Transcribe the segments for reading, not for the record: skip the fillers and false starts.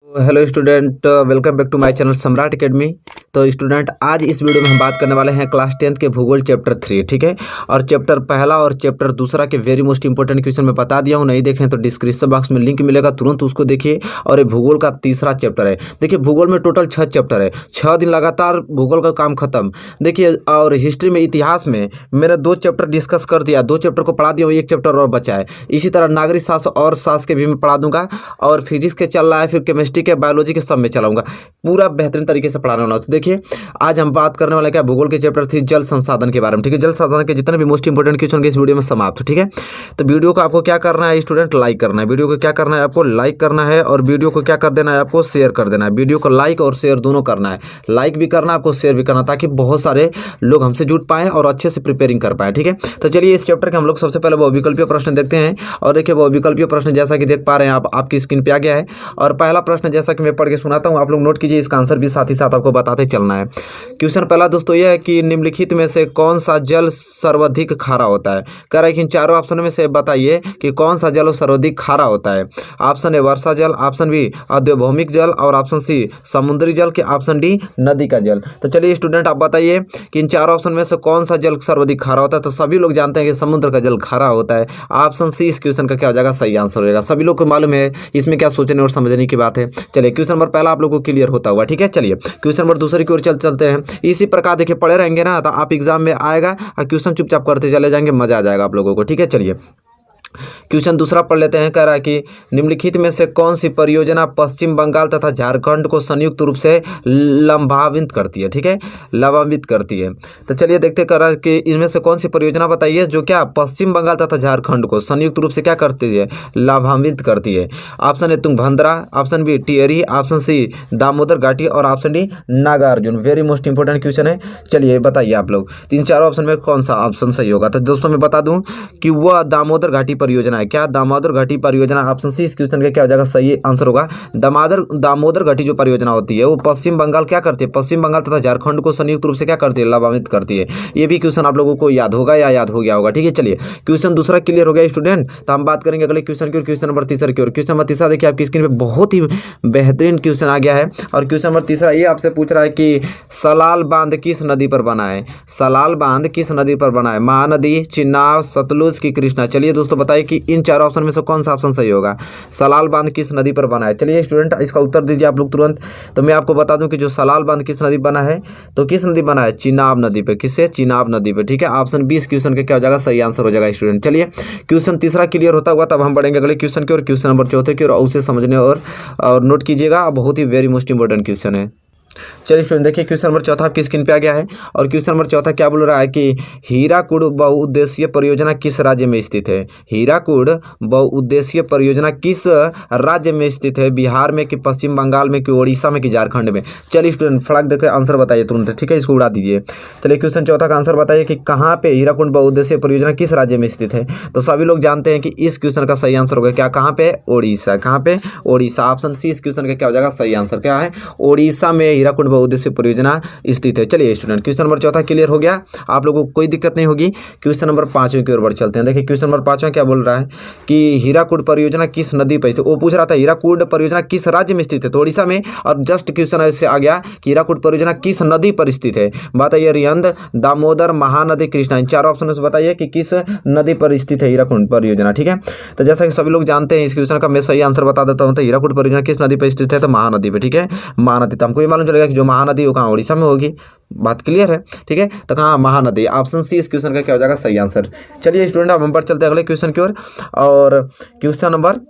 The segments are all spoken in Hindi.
Hello student, welcome back to my channel Samrat academy. तो स्टूडेंट, आज इस वीडियो में हम बात करने वाले हैं क्लास 10th के भूगोल चैप्टर 3, ठीक है। और चैप्टर पहला और चैप्टर दूसरा के वेरी मोस्ट इंपॉर्टेंट क्वेश्चन मैं बता दिया हूँ, नहीं देखें तो डिस्क्रिप्शन बॉक्स में लिंक मिलेगा, तुरंत उसको देखिए। और ये भूगोल का तीसरा चैप्टर है। देखिए, भूगोल में टोटल 6 चैप्टर है, 6 दिन लगातार भूगोल का काम खत्म। देखिए, और हिस्ट्री में, इतिहास में मैंने 2 चैप्टर डिस्कस कर दिया, 2 चैप्टर को पढ़ा दिया, 1 चैप्टर और बचा है। इसी तरह नागरिक शास्त्र और शास्त्र के भी मैं पढ़ा दूंगा, और फिजिक्स के चल रहा है, फिर केमिस्ट्री के, बायोलॉजी के, सब में चलाऊंगा। पूरा बेहतरीन तरीके से पढ़ाने वाला हूं। तो देखिए, आज हम बात करने वाले क्या, भूगोल के चैप्टर 3 जल संसाधन के बारे में, ठीक है। जल संसाधन के जितने भी मोस्ट इंपोर्टेंट क्वेश्चन के इस वीडियो में समाप्त, ठीक है। तो वीडियो को आपको क्या करना है स्टूडेंट, लाइक करना है। वीडियो को क्या करना है, आपको लाइक करना है, और वीडियो को क्या कर देना है, आपको शेयर कर देना है। वीडियो को लाइक और शेयर दोनों करना है, लाइक भी करना है, आपको शेयर भी करना, ताकि बहुत सारे लोग हमसे जुड़ पाएं और अच्छे से प्रिपेयरिंग कर पाएं, ठीक है। तो चलिए, इस चैप्टर के हम लोग सबसे पहले वो विकल्पीय प्रश्न देखते हैं। और देखिए, वो विकल्पीय प्रश्न जैसा कि देख पा रहे हैं आप, आपकी स्क्रीन पे आ गया है। और पहला प्रश्न जैसा कि मैं पढ़ के सुनाता हूं, आप लोग नोट कीजिए, इसका आंसर भी साथ ही साथ आपको बताते चलना है। क्वेश्चन पहला दोस्तों यह है कि निम्नलिखित में से कौन सा जल सर्वाधिक खारा होता है। कह रहा है कि इन चारों ऑप्शन में से बताइए कि कौन सा जल सर्वाधिक खारा होता है। ऑप्शन ए वर्षा जल, ऑप्शन बी अधोभौमिक जल, और ऑप्शन सी समुद्री जल, के ऑप्शन डी नदी का जल। तो चलिए स्टूडेंट, आप बताइए कि इन चारों ऑप्शन में से कौन सा जल सर्वाधिक खारा होता है। तो सभी लोग जानते हैं कि समुद्र का जल खारा होता है। ऑप्शन सी इस क्वेश्चन का क्या हो जाएगा, सही आंसर हो जाएगा। सभी लोग को मालूम है, इसमें क्या सोचने और समझने की बात है। चलिए, क्वेश्चन नंबर पहला आप लोग को क्लियर होता हुआ, ठीक है। चलिए, क्वेश्चन नंबर दूसरे की ओर चलते हैं। इसी प्रकार देखिए, पढ़े रहेंगे ना तो आप एग्जाम में आएगा और क्वेश्चन चुपचाप करते चले जाएंगे, मजा आ जाएगा आप लोगों को, ठीक है। चलिए, क्वेश्चन दूसरा पढ़ लेते हैं। कह रहा है कि निम्नलिखित में से कौन सी परियोजना पश्चिम बंगाल तथा झारखंड को संयुक्त रूप से लाभान्वित करती है, ठीक है, लाभान्वित करती है। तो चलिए देखते, कह रहा है कि इनमें से कौन सी परियोजना बताइए जो क्या पश्चिम बंगाल तथा झारखंड को संयुक्त रूप से क्या करती है, लाभान्वित करती है। Option A Tungabhadra, option B Tehri, option C Damodar घाटी, और option D Nagarjuna. Very most important question है। चलिए बताइए आप लोग, 3-4 ऑप्शन में कौन सा ऑप्शन सही होगा। तो दोस्तों मैं बता दूं कि वह दामोदर घाटी परियोजना है। क्या दामोदर घाटी परियोजना, ऑप्शन सी इस क्वेश्चन का क्या हो जाएगा, सही आंसर होगा। दामोदर घाटी जो परियोजना होती है वो पश्चिम बंगाल क्या करती है, पश्चिम बंगाल तथा झारखंड को संयुक्त रूप से क्या करती है, लाभान्वित करती है। ये भी क्वेश्चन आप लोगों को याद होगा या याद हो गया होगा, ठीक है। चलिए, क्वेश्चन दूसरा क्लियर हो गया स्टूडेंट। तो हम बात करेंगे अगले क्वेश्चन की, क्वेश्चन नंबर तीसरा की ओर। क्वेश्चन नंबर तीसरा देखिए, आपकी स्क्रीन पे बहुत ही बेहतरीन क्वेश्चन आ गया है। और क्वेश्चन नंबर तीसरा ये आपसे पूछ रहा है कि सलाल बांध किस नदी पर बना है। सलाल बांध किस नदी पर बना है, महानदी, चिनाब, सतलुज की कृष्णा। चलिए दोस्तों, बताइए कि इन चारों ऑप्शन में से कौन सा ऑप्शन सही होगा। सलाल बांध किस नदी पर बना है। चलिए स्टूडेंट, इसका उत्तर दीजिए आप लोग तुरंत। तो मैं आपको बता दूं कि जो सलाल बांध किस नदी बना है, तो किस नदी बना है, चिनाब नदी पे। किससे, चिनाब नदी पे, ठीक है। ऑप्शन 20 क्वेश्चन का क्या हो जाएगा, सही आंसर हो जाएगा स्टूडेंट। चलिए, क्वेश्चन तीसरा क्लियर होता हुआ तब हम बढ़ेंगे अगले क्वेश्चन की ओर, क्वेश्चन नंबर चौथे की ओर। उसे समझने और नोट कीजिएगा, बहुत ही वेरी मोस्ट इंपोर्टेंट क्वेश्चन है। चलिए स्टूडेंट, देखिए क्वेश्चन नंबर चौथा आपकी स्क्रीन पे आ गया है। और क्वेश्चन नंबर चौथा क्या बोल रहा है कि हीराकुड बहुउद्देशीय परियोजना किस राज्य में स्थित है। हीराकुड बहुउद्देशीय परियोजना किस राज्य में स्थित है, बिहार में कि पश्चिम बंगाल में कि उड़ीसा में कि झारखंड में। चलिए स्टूडेंट, फटाक देकर आंसर बताइए तुरंत, ठीक है, इसको उड़ा दीजिए। चलिए, क्वेश्चन चौथा का आंसर बताइए कि कहाँ पे हीराकुड बहुउद्देशीय परियोजना किस राज्य में स्थित है। तो सभी लोग जानते हैं कि इस क्वेश्चन का सही आंसर होगा क्या, कहाँ पे, उड़ीसा। कहाँ पे, उड़ीसा। ऑप्शन सी इस क्वेश्चन का क्या हो जाएगा, सही आंसर क्या है, उड़ीसा में हीराकुड बहुउद्देशीय परियोजना स्थित है। चलिए स्टूडेंट, क्वेश्चन नंबर चौथा क्लियर हो गया, आप लोगों को कोई दिक्कत नहीं होगी। क्वेश्चन नंबर 5वें की ओर बढ़ चलते हैं। देखिए, क्वेश्चन नंबर 5वां क्या बोल रहा है कि हीराकुड परियोजना किस नदी पर स्थित। वो पूछ रहा था हीराकुड परियोजना किस राज्य में स्थित है, तो उड़ीसा में। और जस्ट क्वेश्चन ऐसे आ गया कि हीराकुड परियोजना किस नदी पर स्थित है। बताइए, रिहंद, दामोदर, महानदी, कृष्णा। इन चारों ऑप्शन से बताइए कि किस नदी पर स्थित है हीराकुड परियोजना, ठीक है। तो जैसा कि सभी लोग जानते हैं, इस क्वेश्चन का मैं सही आंसर बता देता हूँ। तो हीराकुड परियोजना किस नदी पर स्थित है, तो महानदी पे, ठीक है, महानदी। तो हमको ये मालूम चलेगा कि जो महानदी वो कहाँ, उड़ीसा में होगी। बात क्लियर है, ठीक है। तो कहाँ, महानदी। ऑप्शन सी इस क्वेश्चन का क्या हो जाएगा, सही आंसर। चलिए स्टूडेंट, अब हम बढ़ चलते हैं अगले क्वेश्चन की ओर। और क्वेश्चन नंबर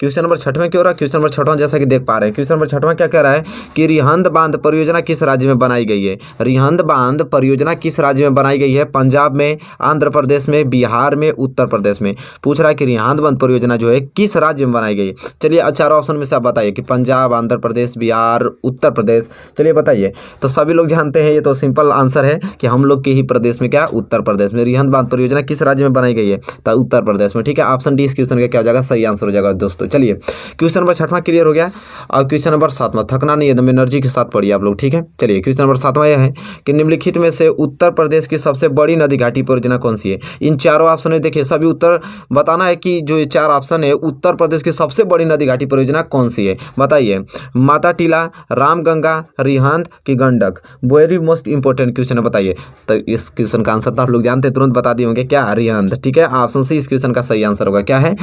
6वें की ओर। क्वेश्चन नंबर 6वां जैसा कि देख पा रहे हैं, क्वेश्चन नंबर 6वां क्या कह रहा है कि रिहंद बांध परियोजना किस राज्य में बनाई गई है। रिहंद बांध परियोजना किस राज्य में बनाई गई है, पंजाब में, आंध्र प्रदेश में, बिहार में, उत्तर प्रदेश में। पूछ रहा है कि रिहंद बांध परियोजना जो है किस राज्य में बनाई गई। चलिए, चारों ऑप्शन में से आप बताइए कि पंजाब, आंध्र प्रदेश, बिहार, उत्तर प्रदेश। चलिए बताइए। तो सभी लोग जानते हैं, ये तो सिंपल आंसर है कि हम लोग के ही प्रदेश में, क्या, उत्तर प्रदेश में। रिहंद बांध परियोजना किस राज्य में बनाई गई है, तो उत्तर प्रदेश में, ठीक है। ऑप्शन डी इस क्वेश्चन का क्या हो जाएगा, सही आंसर हो जाएगा दोस्तों। चलिए क्वेश्चन नंबर 6वां क्लियर हो गया। और क्वेश्चन नंबर 7वां, थकना नहीं, एकदम एनर्जी के साथ पढ़िए आप लोग, ठीक है। चलिए क्वेश्चन नंबर 7वां यह है कि निम्नलिखित में से उत्तर प्रदेश की सबसे बड़ी नदी घाटी परियोजना कौन सी है। इन चारों ऑप्शन में देखिए सभी उत्तर बताना है कि जो ये 4 ऑप्शन है उत्तर प्रदेश की सबसे बड़ी नदी घाटी परियोजना कौन सी है, बताइए। माता टीला, रामगंगा, रिहंद की Gandak. Very most important question है, बताइए। तो इस क्वेश्चन का आंसर तो आप लोग जानते हैं, तुरंत बता दिए होंगे, क्या, रिहंद, ठीक है। ऑप्शन सी इस क्वेश्चन का सही आंसर होगा। क्या है,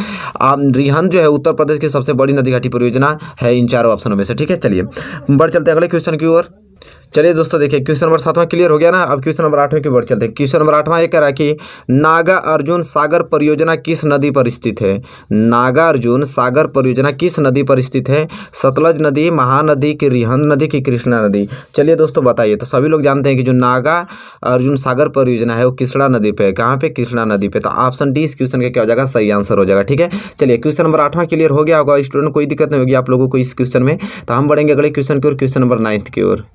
रिहंद जो है उत्तर प्रदेश की सबसे बड़ी नदी घाटी परियोजना है इन चारों ऑप्शनों में से, ठीक है। चलिए बढ़ चलते हैं अगले क्वेश्चन की ओर। चलिए दोस्तों देखिए क्वेश्चन नंबर 7वां क्लियर हो गया ना। अब क्वेश्चन नंबर 8वें की ओर चलते हैं। क्वेश्चन नंबर 8वां ये कह रहा है कि नागा अर्जुन सागर परियोजना किस नदी पर स्थित है। नागा अर्जुन सागर परियोजना किस नदी पर स्थित है। सतलज नदी, महानदी की रिहंद नदी की कृष्णा नदी। चलिए दोस्तों बताइए। तो सभी लोग जानते हैं कि जो नागा अर्जुन सागर परियोजना है वो कृष्णा नदी पे है। कहाँ पे, कृष्णा नदी पे। तो ऑप्शन डी इस क्वेश्चन का क्या हो जाएगा, सही आंसर हो जाएगा, ठीक है। चलिए क्वेश्चन नंबर 8वां क्लियर हो गया होगा स्टूडेंट, कोई दिक्कत नहीं होगी आप लोगों को इस क्वेश्चन में। तो हम बढ़ेंगे अगले क्वेश्चन की ओर, क्वेश्चन नंबर 9 की ओर।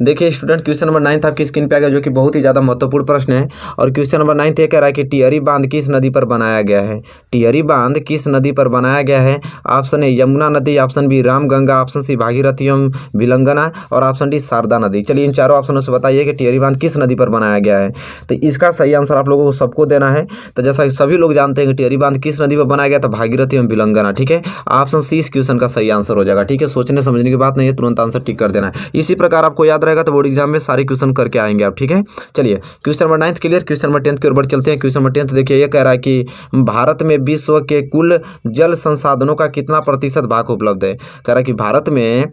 देखिए स्टूडेंट क्वेश्चन नंबर 9 आपकी स्क्रीन पे आ गया, जो कि बहुत ही ज़्यादा महत्वपूर्ण प्रश्न है। और क्वेश्चन नंबर 9 ये कह रहा है कि टिहरी बांध किस नदी पर बनाया गया है। टिहरी बांध किस नदी पर बनाया गया है। ऑप्शन ए यमुना नदी, option B Ramganga, option C Bhagirathi एवं भिलंगना और ऑप्शन डी शारदा नदी। चलिए इन चारों ऑप्शनों से बताइए कि टिहरी बांध किस नदी पर बनाया गया है। तो इसका सही आंसर आप लोगों को सबको देना है। तो जैसा कि सभी लोग जानते हैं कि टिहरी बांध किस नदी पर बनाया गया, तो भागीरथी एवं भिलंगना, ठीक है। ऑप्शन सी इस क्वेश्चन का सही आंसर हो जाएगा, ठीक है। सोचने समझने की बात नहीं है, तुरंत आंसर टिक कर देना है। इसी प्रकार आपको याद रहेगा तो बोर्ड एग्जाम में सारे क्वेश्चन करके आएंगे आप, ठीक है। चलिए question number 9 clear. Question number 10 की ओर बढ़ चलते हैं। क्वेश्चन नंबर 10 देखिए ये कह रहा है कि भारत में विश्व के कुल जल संसाधनों का कितना प्रतिशत भाग उपलब्ध है। कह रहा है कि भारत में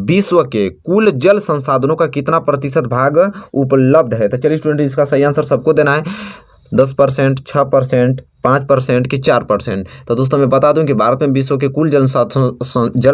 विश्व के कुल जल संसाधनों का कितना प्रतिशत भाग उपलब्ध है। तो चलिए स्टूडेंट इसका सही आंसर सबको देना है। 10%, 6%, 5% कि 4%। तो दोस्तों मैं बता दूं कि भारत में विश्व के कुल जल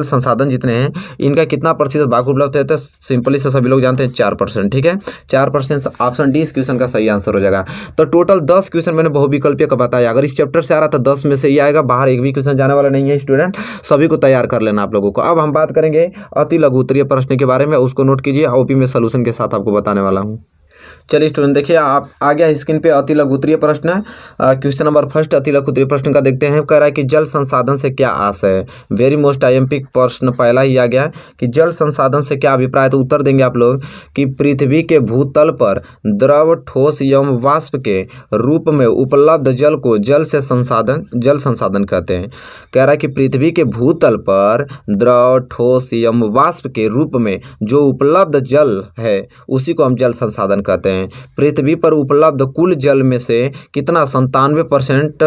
संसाधन जितने हैं इनका कितना प्रतिशत भाग उपलब्ध है। तो सिंपली से सभी लोग जानते हैं 4%, ठीक है। 4%। ऑप्शन डी इस क्वेश्चन का सही आंसर हो जाएगा। तो टोटल 10 क्वेश्चन मैंने बहुविकल्पीय का बताया। अगर इस चैप्टर से आ रहा था 10 में से ही आएगा, बाहर एक भी क्वेश्चन जाने वाला नहीं है स्टूडेंट। सभी को तैयार कर लेना आप लोगों को। अब हम बात करेंगे अति लघु उत्तरीय प्रश्न के बारे में, उसको नोट कीजिए। ओपी में सोल्यूशन के साथ आपको बताने वाला हूँ। चलिए स्टूडेंट देखिए आप आ गया स्क्रीन पे अति लघु उत्तरीय प्रश्न। क्वेश्चन नंबर फर्स्ट अति लघु उत्तरीय प्रश्न का देखते हैं। कह रहा है कि जल संसाधन से क्या आशय है। वेरी मोस्ट आईएमपी प्रश्न पहला ही आ गया कि जल संसाधन से क्या अभिप्राय। तो उत्तर देंगे आप लोग कि पृथ्वी के भूतल पर द्रव, ठोस एवं वाष्प के रूप में उपलब्ध जल को जल संसाधन कहते हैं। कह रहा है कि पृथ्वी के भूतल पर द्रव, ठोस एवं वाष्प के रूप में जो उपलब्ध जल है उसी को हम जल संसाधन कहते हैं। पृथ्वी पर उपलब्ध कुल जल में से कितना 97%,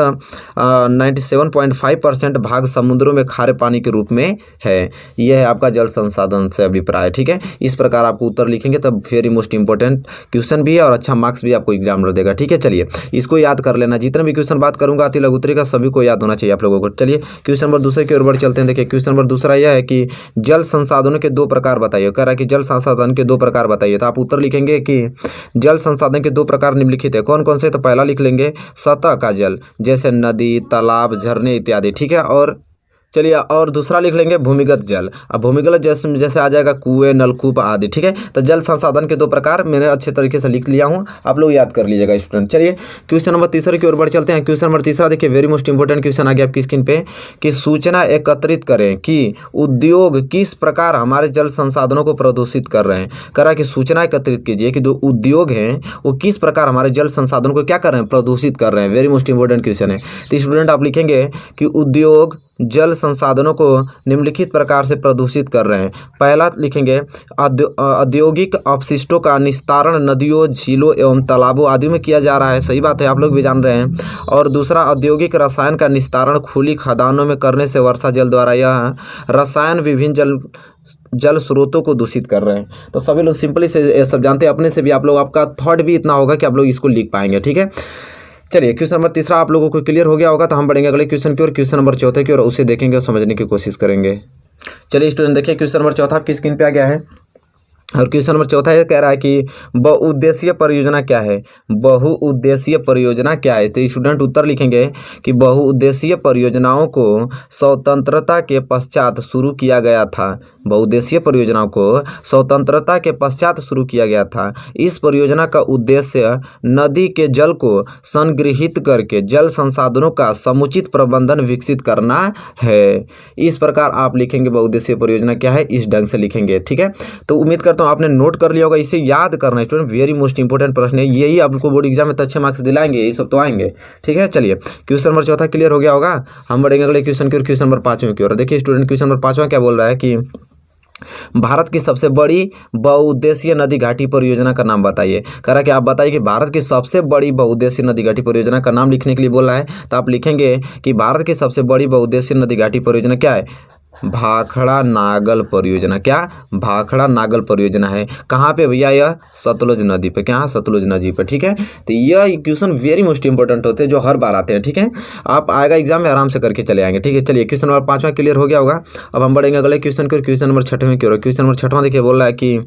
97.5% भाग समुद्रों में खारे पानी के रूप में है। यह है आपका जल संसाधन से अभिप्राय, ठीक है। इस प्रकार आपको उत्तर लिखेंगे तब वेरी मोस्ट इंपॉर्टेंट क्वेश्चन भी है और अच्छा मार्क्स भी आपको एग्जाम देगा, ठीक है। चलिए इसको याद कर लेना। जितने भी क्वेश्चन बात करूंगा अति लघु उत्तरीय का सभी को याद होना चाहिए आप लोगों को। चलिए क्वेश्चन नंबर दूसरे की ओर बढ़ चलते हैं। देखिए क्वेश्चन नंबर दूसरा यह है कि जल संसाधनों के 2 प्रकार बताइए। कह रहा है कि जल संसाधन के 2 प्रकार बताइए। तो आप उत्तर लिखेंगे कि जल संसाधन के 2 प्रकार निम्नलिखित है। कौन कौन से। तो पहला लिख लेंगे सतह का जल, जैसे नदी, तालाब, झरने इत्यादि, ठीक है। और चलिए और दूसरा लिख लेंगे भूमिगत जल। अब भूमिगत जैसे आ जाएगा कुएं, नलकूप आदि, ठीक है। तो जल संसाधन के 2 प्रकार मैंने अच्छे तरीके से लिख लिया हूँ, आप लोग याद कर लीजिएगा स्टूडेंट। चलिए क्वेश्चन नंबर तीसरे की ओर बढ़ चलते हैं। क्वेश्चन नंबर तीसरा देखिए वेरी मोस्ट इंपॉर्टेंट क्वेश्चन आ गया आपकी स्क्रीन पे कि सूचना एकत्रित करें कि उद्योग किस प्रकार हमारे जल संसाधनों को प्रदूषित कर रहे हैं। कह रहा है कि सूचना एकत्रित कीजिए कि जो उद्योग हैं वो किस प्रकार हमारे जल संसाधनों को क्या कर रहे हैं, प्रदूषित कर रहे हैं। वेरी मोस्ट इंपॉर्टेंट क्वेश्चन है। तो स्टूडेंट आप लिखेंगे कि उद्योग जल संसाधनों को निम्नलिखित प्रकार से प्रदूषित कर रहे हैं। पहला लिखेंगे औद्योगिक अपशिष्टों का निस्तारण नदियों, झीलों एवं तालाबों आदि में किया जा रहा है। सही बात है, आप लोग भी जान रहे हैं। और दूसरा औद्योगिक रसायन का निस्तारण खुली खदानों में करने से वर्षा जल द्वारा यह रसायन विभिन्न जल स्रोतों को दूषित कर रहे हैं। तो सभी लोग सिंपली से सब जानते हैं, अपने से भी आप लोग, आपका थॉट भी इतना होगा कि आप लोग इसको लिख पाएंगे, ठीक है। चलिए क्वेश्चन नंबर तीसरा आप लोगों को क्लियर हो गया होगा। तो हम बढ़ेंगे अगले क्वेश्चन की ओर, क्वेश्चन नंबर चौथे की ओर, उसे देखेंगे और समझने की कोशिश करेंगे। चलिए स्टूडेंट देखिए क्वेश्चन नंबर चौथा आपकी स्क्रीन पे आ गया है। और क्वेश्चन नंबर चौथा ये कह रहा है कि बहुउद्देशीय परियोजना क्या है। बहुउद्देशीय परियोजना क्या है। तो स्टूडेंट उत्तर लिखेंगे कि बहुउद्देशीय परियोजनाओं को स्वतंत्रता के पश्चात शुरू किया गया था। बहुउद्देशीय परियोजनाओं को स्वतंत्रता के पश्चात शुरू किया गया था। इस परियोजना का उद्देश्य नदी के जल को संग्रहित करके जल संसाधनों का समुचित प्रबंधन विकसित करना है। इस प्रकार आप लिखेंगे बहुउद्देशीय परियोजना क्या है, इस ढंग से लिखेंगे। ठीक है, तो उम्मीद करता हूँ आपने नोट कर लिया होगा। इसे याद करना है स्टूडेंट, वेरी मोस्ट इंपोर्टेंट प्रश्न है। यही आपको बोर्ड एग्जाम में तो अच्छे मार्क्स दिलाएंगे, यही सब तो आएंगे। ठीक है, चलिए क्वेश्चन नंबर चौथा क्लियर हो गया होगा। हम बढ़ेंगे अगले क्वेश्चन की ओर, क्वेश्चन नंबर 5वें की ओर। देखिए स्टूडेंट, क्वेश्चन नंबर 5वां क्या बोल रहा है कि भारत की सबसे बड़ी बहुउद्देशीय नदी घाटी परियोजना का नाम बताइए। कह रहा है कि आप बताइए कि भारत की सबसे बड़ी बहुउद्देशीय नदी घाटी परियोजना का नाम लिखने के लिए बोला है। तो आप लिखेंगे कि भारत की सबसे बड़ी बहुउद्देशीय नदी घाटी परियोजना क्या है, भाखड़ा नागल परियोजना। क्या, भाखड़ा नागल परियोजना है। कहाँ पे भैया, यह सतलुज नदी पे। क्या, सतलुज नदी पे। ठीक है, तो यह क्वेश्चन वेरी मोस्ट इंपॉर्टेंट होते हैं जो हर बार आते हैं। ठीक है, आप आएगा एग्जाम में आराम से करके चले आएंगे। ठीक है, चलिए क्वेश्चन नंबर 5वां क्लियर हो गया होगा। अब हम बढ़ेंगे अगले क्वेश्चन की ओर, क्वेश्चन नंबर 6वें की ओर। क्वेश्चन नंबर 6वां देखिए बोल रहा है कि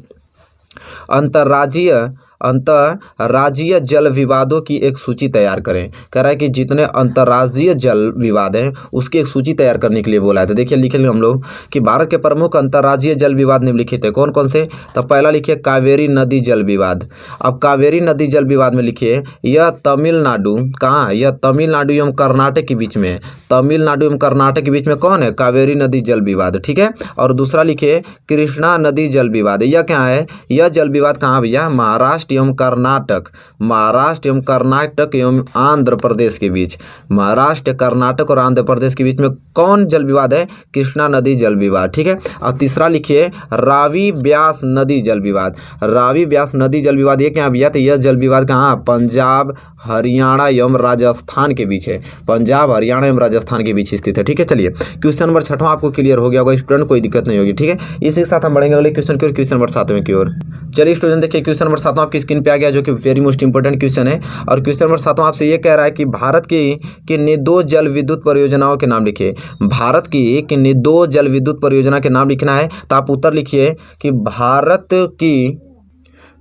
अंतर्राज्यीय जल विवादों की एक सूची तैयार करें। कह रहा है कि जितने अंतर्राज्यीय जल विवाद हैं उसकी एक सूची तैयार करने के लिए बोला है। तो देखिए लिखेंगे हम लोग कि भारत के प्रमुख अंतर्राज्यीय जल विवाद निम्नलिखित है। कौन कौन से, तो पहला लिखिए कावेरी नदी जल विवाद। अब कावेरी नदी जल विवाद में लिखिए यह तमिलनाडु, कहाँ, यह तमिलनाडु एवं कर्नाटक के बीच में है। तमिलनाडु एवं कर्नाटक के बीच में कौन है, कावेरी नदी जल विवाद। ठीक है, और दूसरा लिखिए कृष्णा नदी जल विवाद। यह क्या है, यह जल विवाद कहाँ भैया, महाराष्ट्र एवं कर्नाटक, महाराष्ट्र एवं कर्नाटक एवं आंध्र प्रदेश के बीच। महाराष्ट्र, कर्नाटक और आंध्र प्रदेश के बीच में कौन जल विवाद है, कृष्णा नदी जल विवाद। ठीक है, और तीसरा लिखिए रावी ब्यास नदी जल विवाद। रावी ब्यास नदी जल विवाद ये क्या भैया, तो यह जल विवाद कहाँ, पंजाब हरियाणा एवं राजस्थान के बीच है। पंजाब हरियाणा एवं राजस्थान के बीच स्थित है। ठीक है, चलिए क्वेश्चन नंबर 6वां आपको क्लियर हो गया होगा स्टूडेंट, कोई दिक्कत नहीं होगी। ठीक है, इसी के साथ हम बढ़ेंगे अगले क्वेश्चन की ओर, क्वेश्चन नंबर 7वें की ओर। चलिए स्टूडेंट देखिए क्वेश्चन नंबर 7वां आपकी स्क्रीन पे आ गया, जो कि वेरी मोस्ट इंपोर्टेंट क्वेश्चन है। और क्वेश्चन नंबर 7वां आपसे ये कह रहा है कि भारत की किन्हीं 2 जल विद्युत परियोजनाओं के नाम लिखिए। भारत की किन्हीं 2 जल विद्युत परियोजना के नाम लिखना है। तो आप उत्तर लिखिए कि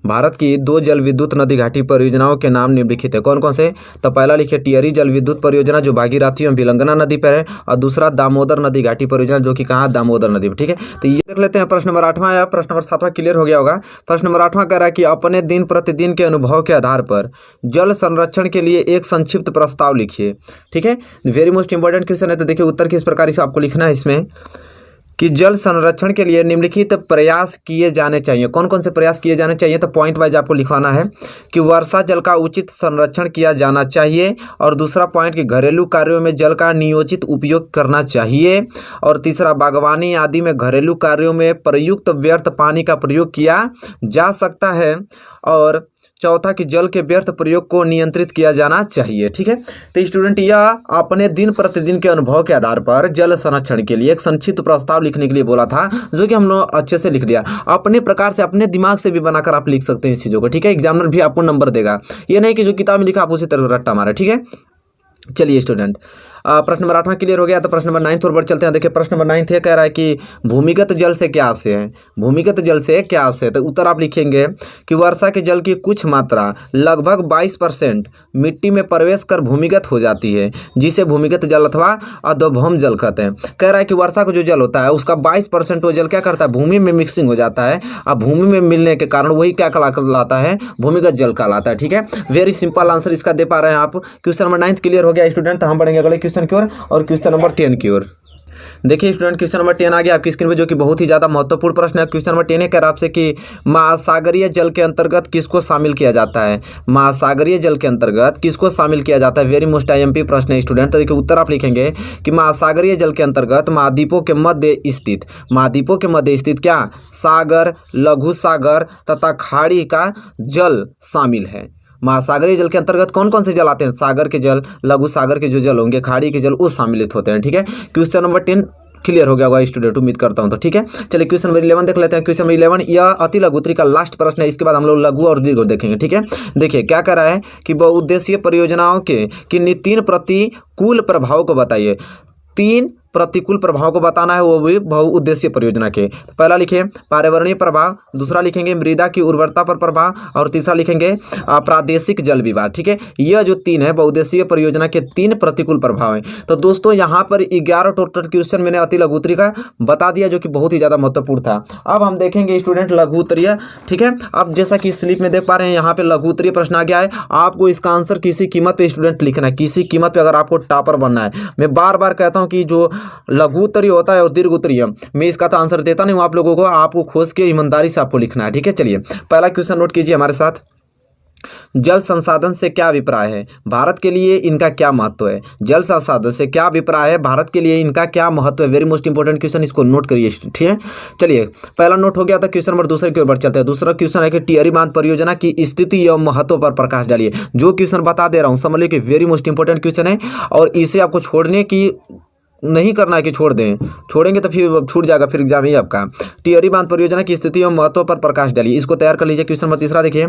भारत की 2 जल विद्युत नदी घाटी परियोजनाओं के नाम निम्नलिखित है। कौन कौन से, तो पहला लिखिए टिहरी जल विद्युत परियोजना जो भागीरथी एवं भिलंगना नदी पर है, और दूसरा दामोदर नदी घाटी परियोजना जो कि कहाँ, दामोदर नदी पर। ठीक है, तो ये देख लेते हैं प्रश्न नंबर 8वां या प्रश्न नंबर 7वां क्लियर हो गया होगा। प्रश्न नंबर 8वां कह रहा है कि अपने दिन प्रतिदिन के अनुभव के आधार पर जल संरक्षण के लिए एक संक्षिप्त प्रस्ताव लिखिए। ठीक है, वेरी मोस्ट इंपॉर्टेंट क्वेश्चन है। तो देखिए उत्तर किस प्रकार से आपको लिखना है इसमें कि जल संरक्षण के लिए निम्नलिखित प्रयास किए जाने चाहिए। कौन कौन से प्रयास किए जाने चाहिए, तो पॉइंट वाइज आपको लिखवाना है कि वर्षा जल का उचित संरक्षण किया जाना चाहिए, और दूसरा पॉइंट कि घरेलू कार्यों में जल का नियोजित उपयोग करना चाहिए, और तीसरा बागवानी आदि में घरेलू कार्यों में प्रयुक्त व्यर्थ पानी का प्रयोग किया जा सकता है, और चौथा कि जल के व्यर्थ प्रयोग को नियंत्रित किया जाना चाहिए। ठीक है, तो स्टूडेंट यह अपने दिन प्रतिदिन के अनुभव के आधार पर जल संरक्षण के लिए एक संक्षिप्त प्रस्ताव लिखने के लिए बोला था, जो कि हम लोग अच्छे से लिख दिया। अपने प्रकार से अपने दिमाग से भी बनाकर आप लिख सकते हैं इस चीज़ों को। ठीक है, एग्जामिनर भी आपको नंबर देगा, ये नहीं कि जो किताब में लिखा आप उसी तरह रट्टा मारे। ठीक है, चलिए स्टूडेंट प्रश्न नंबर 8वां क्लियर हो गया। तो प्रश्न नंबर 9 और बढ़ चलते हैं। देखिए प्रश्न नंबर 9 ये कह रहा है कि भूमिगत जल से क्या आशय है। भूमिगत जल से क्या आशय है, तो उत्तर आप लिखेंगे कि वर्षा के जल की कुछ मात्रा लगभग 22% मिट्टी में प्रवेश कर भूमिगत हो जाती है, जिसे भूमिगत जल अथवा अधोभौम जल कहते हैं। कह रहा है कि वर्षा का जो जल होता है उसका 22% वो जल क्या करता है, भूमि में मिक्सिंग हो जाता है, और भूमि में मिलने के कारण वही क्या कहलाता है, भूमिगत जल कहलाता है। ठीक है, वेरी सिंपल आंसर इसका दे पा रहे हैं आप। क्वेश्चन नंबर 9 क्लियर हो गया स्टूडेंट। तो हम बढ़ेंगे अगले क्वेश्चन की ओर, और क्वेश्चन नंबर 10 की ओर। देखिए स्टूडेंट क्वेश्चन नंबर 10 आ गया आपकी स्क्रीन पे, जो कि बहुत ही ज़्यादा महत्वपूर्ण प्रश्न है। क्वेश्चन नंबर 10 है कह रहा आपसे कि महासागरीय जल के अंतर्गत किसको शामिल किया जाता है। महासागरीय जल के अंतर्गत किसको शामिल किया जाता है, वेरी मोस्ट IMP प्रश्न है स्टूडेंट। तो देखिए उत्तर आप लिखेंगे कि महासागरीय जल के अंतर्गत महाद्वीपों के मध्य स्थित क्या, सागर, लघु सागर तथा खाड़ी का जल शामिल है। महासागरीय जल के अंतर्गत कौन कौन से जल आते हैं, सागर के जल, लघु सागर के जो जल होंगे, खाड़ी के जल, वो सम्मिलित होते हैं। ठीक है, क्वेश्चन नंबर 10 क्लियर हो गया होगा स्टूडेंट, उम्मीद करता हूं। तो ठीक है, चलिए क्वेश्चन नंबर 11 देख लेते हैं। क्वेश्चन नंबर 11 यह अति लघुत्री का लास्ट प्रश्न है, इसके बाद हम लोग लघु और दीर्घ देखेंगे। ठीक है, देखिए क्या कह रहा है कि बहुउद्देशीय परियोजनाओं के किन्हीं 3 प्रतिकूल प्रभावों को बताइए। 3 प्रतिकूल प्रभाव को बताना है, वो भी बहुउद्देशीय परियोजना के। तो पहला लिखिए पर्यावरणीय प्रभाव, दूसरा लिखेंगे मृदा की उर्वरता पर प्रभाव और तीसरा लिखेंगे प्रादेशिक जल विवाद। ठीक है, यह जो तीन है बहुउद्देशीय परियोजना के 3 प्रतिकूल प्रभाव हैं। तो दोस्तों यहाँ पर 11 टोटल क्वेश्चन मैंने अति लघु उत्तरीय का बता दिया, जो कि बहुत ही ज़्यादा महत्वपूर्ण था। अब हम देखेंगे स्टूडेंट लघु उत्तरीय। ठीक है, अब जैसा कि स्लिप में देख पा रहे हैं यहाँ पे लघु उत्तरीय प्रश्न आ गया है। आपको इसका आंसर किसी कीमत पे स्टूडेंट लिखना है, किसी कीमत पे, अगर आपको टॉपर बनना है। मैं बार बार कहता हूँ कि जो लघु उत्तरीय होता है और दीर्घ उत्तरीय, मैं इसका तो आंसर देता नहीं हूँ आप लोगों को, आपको खोज के ईमानदारी से आपको लिखना है। ठीक है, चलिए पहला क्वेश्चन नोट कीजिए हमारे साथ। जल संसाधन से क्या अभिप्राय है, भारत के लिए इनका क्या महत्व है। जल संसाधन से क्या अभिप्राय है, भारत के लिए इनका क्या महत्व है। वेरी मोस्ट इंपॉर्टेंट क्वेश्चन, इसको नोट करिए। ठीक है, चलिए पहला नोट हो गया। तो क्वेश्चन नंबर दूसरे की ओर बढ़ चलते हैं। दूसरा क्वेश्चन है कि टिहरी बांध परियोजना की स्थिति एवं महत्व पर प्रकाश डालिए। जो क्वेश्चन बता दे रहा हूँ समझ लीजिए कि वेरी मोस्ट इंपॉर्टेंट क्वेश्चन है, और इसे आपको छोड़ने की नहीं करना है कि छोड़ दें, छोड़ेंगे तो फिर छूट जाएगा, फिर एग्जाम ही आपका। टिहरी बांध परियोजना की स्थिति और महत्व पर प्रकाश डालिए, इसको तैयार कर लीजिए। क्वेश्चन नंबर तीसरा देखिए,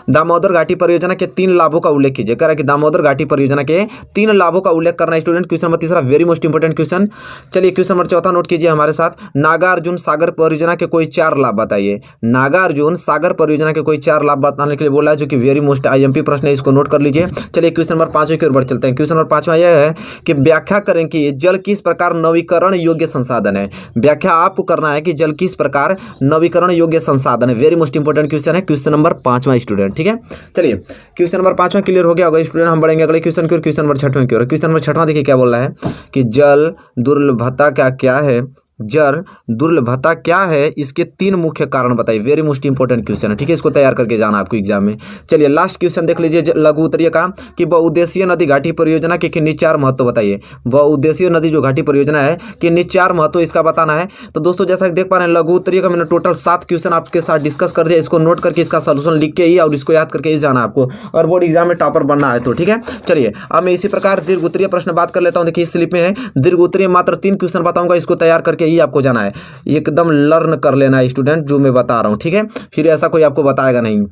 दामोदर घाटी परियोजना के 3 लाभों का उल्लेख कीजिए। कह रहा है कि दामोदर घाटी परियोजना के 3 लाभों का उल्लेख करना है स्टूडेंट। क्वेश्चन नंबर तीसरा वेरी मोस्ट इंपॉर्टेंट क्वेश्चन। चलिए क्वेश्चन नंबर चौथा नोट कीजिए हमारे साथ। नागार्जुन सागर परियोजना के कोई 4 लाभ बताइए। नागार्जुन सागर परियोजना के कोई 4 लाभ बताने के लिए बोला है, जो कि वेरी मोस्ट IMP प्रश्न है, इसको नोट कर लीजिए। चलिए क्वेश्चन नंबर 5 की ओर बढ़ चलते हैं। क्वेश्चन नंबर 5 यह है कि व्याख्या करें कि जल किस प्रकार नवीकरण योग्य संसाधन है। व्याख्या आपको करना है कि जल किस प्रकार नवीकरण योग्य संसाधन है। वेरी मोस्ट इंपॉर्टेंट क्वेश्चन है, क्वेश्चन नंबर 5वां स्टूडेंट। ठीक है, चलिए क्वेश्चन नंबर 5वां क्लियर हो गया होगा स्टूडेंट। हम बढ़ेंगे अगले क्वेश्चन की ओर, क्वेश्चन नंबर 6वां की ओर। क्वेश्चन नंबर 6वां देखिए क्या बोल रहा है कि जल दुर्लभता का क्या है, जल दुर्लभता क्या है, इसके 3 मुख्य कारण बताइए। वेरी मोस्ट इंपॉर्टेंट क्वेश्चन है। ठीक है, इसको तैयार करके जाना आपको एग्जाम में। चलिए लास्ट क्वेश्चन देख लीजिए लघु उत्तरीय का, कि बहुउद्देशीय नदी घाटी परियोजना के किन्हीं 4 महत्व बताइए। बहुउद्देशीय नदी जो घाटी परियोजना है किन्हीं 4 महत्व इसका बताना है। तो दोस्तों जैसा कि देख पा रहे हैं लघु उत्तरीय का मैंने टोटल 7 क्वेश्चन आपके साथ डिस्कस कर दिया। इसको नोट करके इसका सोल्यूशन लिख के ही और इसको याद करके ही जाना आपको, और बोर्ड एग्जाम में टॉपर बनना है। तो ठीक है, चलिए अब मैं इसी प्रकार दीर्घ उत्तरीय प्रश्न बात कर लेता हूँ। देखिए इस स्लिप में है दीर्घ उत्तरीय मात्र 3 क्वेश्चन बताऊंगा, इसको तैयार करके ही आपको जाना है। एकदम लर्न कर लेना है स्टूडेंट जो मैं बता रहा हूं। ठीक है, फिर ऐसा कोई आपको बताएगा नहीं।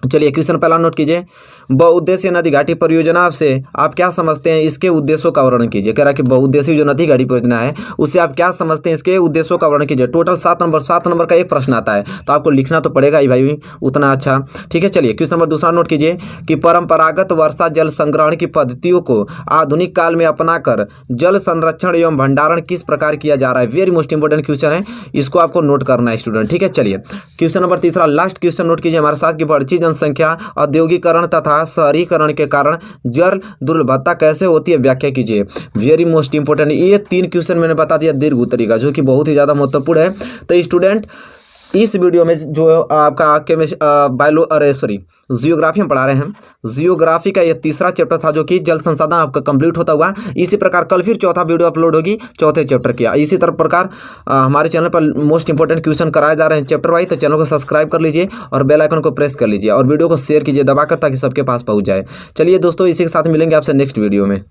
चलिए क्वेश्चन पहला नोट कीजिए। बहुउद्देशीय नदी घाटी परियोजना से आप क्या समझते हैं, इसके उद्देश्यों का वर्णन कीजिए। कह रहा है कि बहुउद्देशीय जो नदी घाटी परियोजना है उससे आप क्या समझते हैं, इसके उद्देश्यों का वर्णन कीजिए। टोटल 7 नंबर का एक प्रश्न आता है, तो आपको लिखना तो पड़ेगा ही भाई उतना अच्छा। ठीक है, चलिए क्वेश्चन नंबर दूसरा नोट कीजिए कि परंपरागत वर्षा जल संग्रहण की पद्धतियों को आधुनिक काल में अपनाकर जल संरक्षण एवं भंडारण किस प्रकार किया जा रहा है। वेरी मोस्ट इंपॉर्टेंट क्वेश्चन है, इसको आपको नोट करना है स्टूडेंट। ठीक है, चलिए क्वेश्चन नंबर तीसरा लास्ट क्वेश्चन नोट कीजिए हमारे साथ कि बढ़ती जनसंख्या, औद्योगिकरण तथा शहरीकरण के कारण जल दुर्लभता कैसे होती है, व्याख्या कीजिए। वेरी मोस्ट इंपॉर्टेंट, ये 3 क्वेश्चन मैंने बता दिया दीर्घ उत्तरीय का, जो कि बहुत ही ज़्यादा महत्वपूर्ण है। तो स्टूडेंट इस वीडियो में जो आपका जियोग्राफी हम पढ़ा रहे हैं, जियोग्राफी का ये तीसरा चैप्टर था, जो कि जल संसाधन आपका कंप्लीट होता हुआ। इसी प्रकार कल फिर चौथा वीडियो अपलोड होगी चौथे चैप्टर की। इसी तरह प्रकार हमारे चैनल पर मोस्ट इंपॉर्टेंट क्वेश्चन कराए जा रहे हैं चैप्टर वाइज। तो चैनल को सब्सक्राइब कर लीजिए और बेल आइकन को प्रेस कर लीजिए और वीडियो को शेयर कीजिए दबाकर, ताकि सबके पास पहुंच जाए। चलिए दोस्तों, इसी के साथ मिलेंगे आपसे नेक्स्ट वीडियो में।